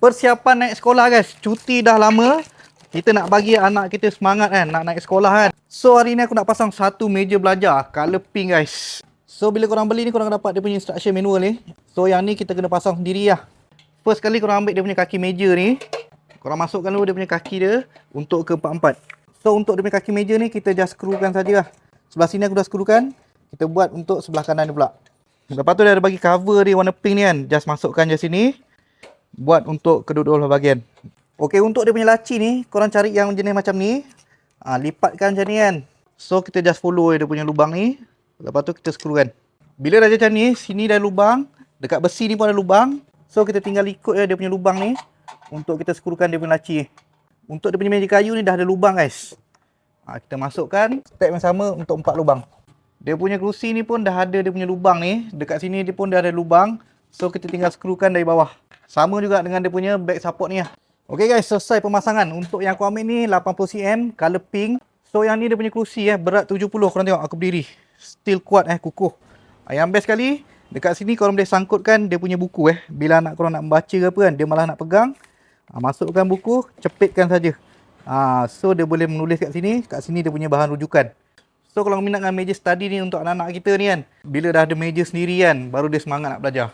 Persiapan naik sekolah guys. Cuti dah lama. Kita nak bagi anak kita semangat kan, nak naik sekolah kan. So hari ni aku nak pasang satu meja belajar color pink guys. So bila korang beli ni, korang dapat dia punya instruction manual ni. So yang ni kita kena pasang sendiri lah. First kali korang ambil dia punya kaki meja ni, korang masukkan dulu dia punya kaki dia untuk ke 44. So untuk dia punya kaki meja ni, kita just screwkan sajalah. Sebelah sini aku dah screwkan. Kita buat untuk sebelah kanan dia pula. Lepas tu dia ada bagi cover dia warna pink ni kan. Just masukkan je sini. Buat untuk kedua-dua bahagian. Okey, untuk dia punya laci ni, korang cari yang jenis macam ni. Lipatkan macam ni kan. So kita just follow dia punya lubang ni. Lepas tu kita screwkan. Bila dah macam ni, sini dah lubang. Dekat besi ni pun ada lubang. So kita tinggal ikut dia punya lubang ni. Untuk kita screwkan dia punya laci. Untuk dia punya meja kayu ni dah ada lubang guys. Kita masukkan. Step yang sama untuk 4 lubang. Dia punya kerusi ni pun dah ada dia punya lubang ni. Dekat sini dia pun dah ada lubang. So kita tinggal screwkan dari bawah. Sama juga dengan dia punya back support ni lah. Ok guys, selesai pemasangan. Untuk yang aku ambil ni 80cm, color pink. So yang ni dia punya kerusi berat 70. Korang tengok aku berdiri. Still kuat kukuh. Yang best sekali, dekat sini korang boleh sangkutkan dia punya buku Bila anak korang nak membaca ke apa kan, dia malah nak pegang. Masukkan buku, cepitkan saja. So dia boleh menulis kat sini dia punya bahan rujukan. So kalau minat dengan meja study ni untuk anak-anak kita ni kan, bila dah ada meja sendiri kan, baru dia semangat nak belajar.